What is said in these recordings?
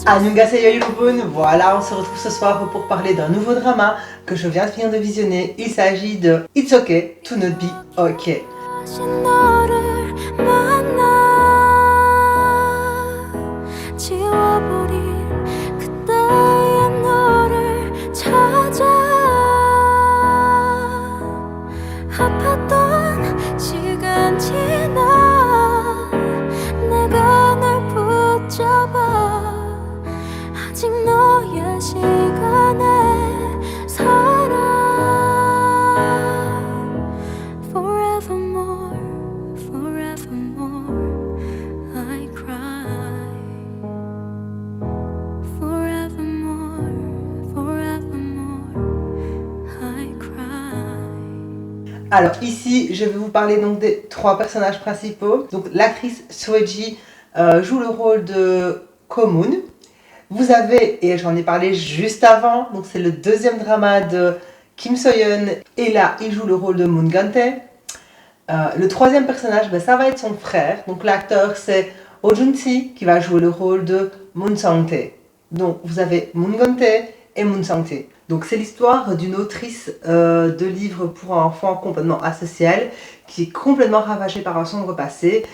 Annyeonghaseyo 여러분, voilà, on se retrouve ce soir pour parler d'un nouveau drama que je viens de finir de visionner. Il s'agit de It's Okay to Not Be Okay. Alors ici, je vais vous parler donc des trois personnages principaux. Donc l'actrice Soeji joue le rôle de Ko-moon. Vous avez, et j'en ai parlé juste avant, donc c'est le deuxième drama de Kim So-yeon. Et là, il joue le rôle de Moon Gun-tae. Le troisième personnage, ça va être son frère. Donc l'acteur, c'est Oh Jun-si qui va jouer le rôle de Moon Sang-tae. Donc vous avez Moon Gun-tae et Moon Sang-tae. Donc c'est l'histoire d'une autrice de livres pour enfants complètement asociale qui est complètement ravagée par un sombre passé,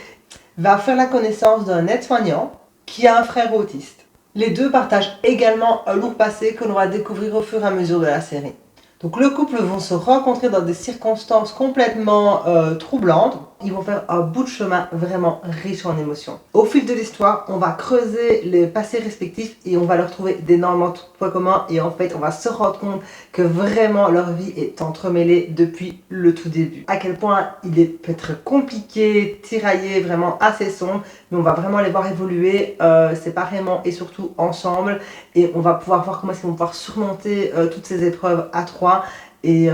va faire la connaissance d'un aide-soignant qui a un frère autiste. Les deux partagent également un lourd passé que l'on va découvrir au fur et à mesure de la série. Donc le couple vont se rencontrer dans des circonstances complètement troublantes. Ils vont faire un bout de chemin vraiment riche en émotions. Au fil de l'histoire, on va creuser les passés respectifs et on va leur trouver d'énormes points communs. Et en fait, on va se rendre compte que vraiment leur vie est entremêlée depuis le tout début. À quel point il peut être compliqué, tiraillé, vraiment assez sombre. Mais on va vraiment les voir évoluer séparément et surtout ensemble. Et on va pouvoir voir comment ils vont pouvoir surmonter toutes ces épreuves à trois. Et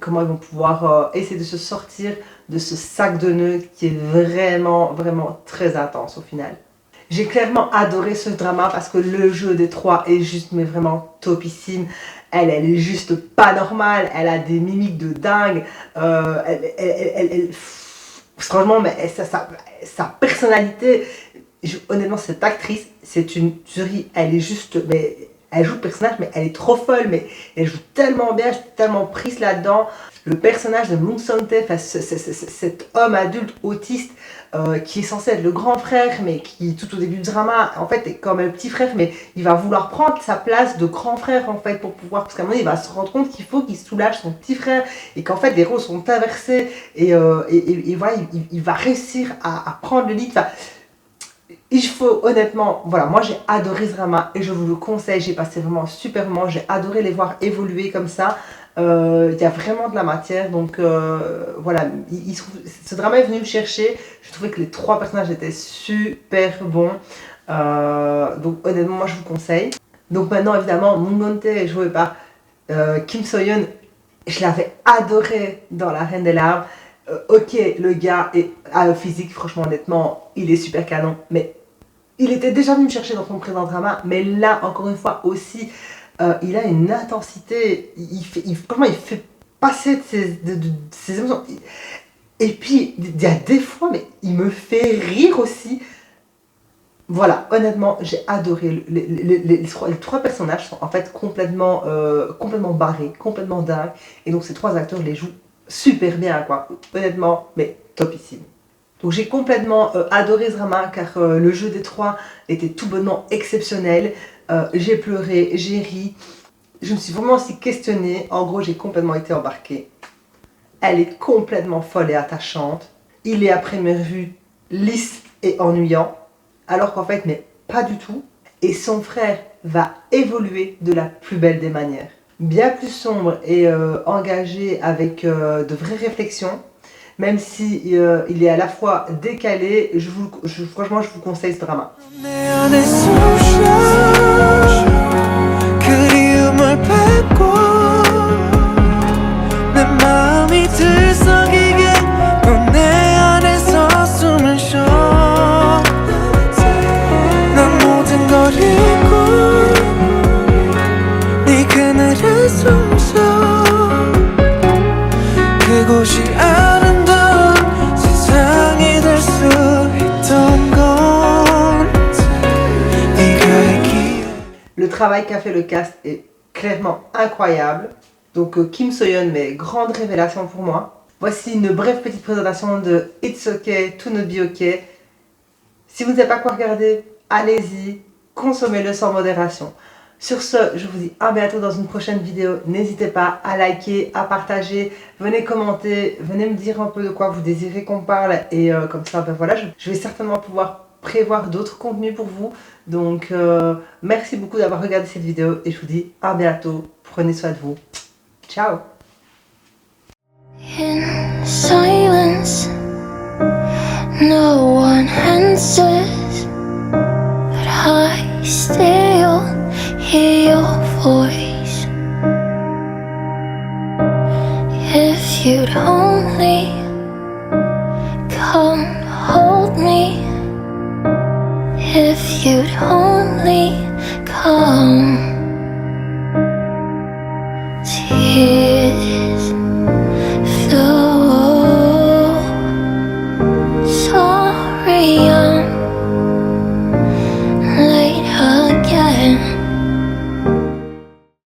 comment ils vont pouvoir essayer de se sortir de ce sac de nœuds qui est vraiment très intense au final. J'ai clairement adoré ce drama parce que le jeu des trois est juste mais vraiment topissime. Elle est juste pas normale, elle a des mimiques de dingue, franchement, mais sa personnalité, honnêtement cette actrice, c'est une tuerie, elle est juste, mais elle joue le personnage, mais elle est trop folle, mais elle joue tellement bien, je suis tellement prise là-dedans. Le personnage de Moon Sang-tae, cet homme adulte autiste qui est censé être le grand frère, mais qui tout au début du drama, en fait, est comme un petit frère, mais il va vouloir prendre sa place de grand frère, en fait, pour pouvoir, parce qu'à un moment, il va se rendre compte qu'il faut qu'il soulage son petit frère, et qu'en fait, les rôles sont inversés, et voilà, il va réussir à prendre le lead. Enfin, il faut honnêtement, voilà, moi j'ai adoré ce drama et je vous le conseille, j'ai passé vraiment un super moment, j'ai adoré les voir évoluer comme ça, il y a vraiment de la matière, donc voilà, ce drama est venu me chercher, je trouvais que les trois personnages étaient super bons, donc honnêtement moi je vous conseille. Donc maintenant évidemment, Moon Gun-tae est joué par Kim So-yeon, je l'avais adoré dans La Reine des Larmes. Ok, le gars a un physique, franchement honnêtement, il est super canon, mais il était déjà venu me chercher dans son présent drama, mais là, encore une fois aussi, il a une intensité, franchement, il fait passer de ses émotions. Et puis, il y a des fois, mais il me fait rire aussi. Voilà, honnêtement, j'ai adoré. Les trois personnages sont en fait complètement barrés, complètement dingues. Et donc, ces trois acteurs les jouent super bien, quoi. Honnêtement, mais topissime. Donc j'ai complètement adoré ce drama car le jeu des trois était tout bonnement exceptionnel. J'ai pleuré, j'ai ri, je me suis vraiment aussi questionnée. En gros, j'ai complètement été embarquée. Elle est complètement folle et attachante. Il est à première vue lisse et ennuyant, alors qu'en fait, mais pas du tout. Et son frère va évoluer de la plus belle des manières. Bien plus sombre et engagé avec de vraies réflexions. Même si il est à la fois décalé, franchement je vous conseille ce drama. 세상이 될 수 있던 건 네가 Le travail qu'a fait le cast est clairement incroyable. Donc Kim So-yeon, mais grande révélation pour moi. Voici une brève petite présentation de It's Okay to Not Be Okay. Si vous n'avez pas quoi regarder, allez-y, consommez-le sans modération. Sur ce, je vous dis à bientôt dans une prochaine vidéo. N'hésitez pas à liker, à partager, venez commenter, venez me dire un peu de quoi vous désirez qu'on parle. Et comme ça, ben voilà, je vais certainement pouvoir prévoir d'autres contenus pour vous. Donc, merci beaucoup d'avoir regardé cette vidéo et je vous dis à bientôt. Prenez soin de vous. Ciao! In silence, no one answers, but I still hear your voice. If you'd only come hold me, if you'd only come.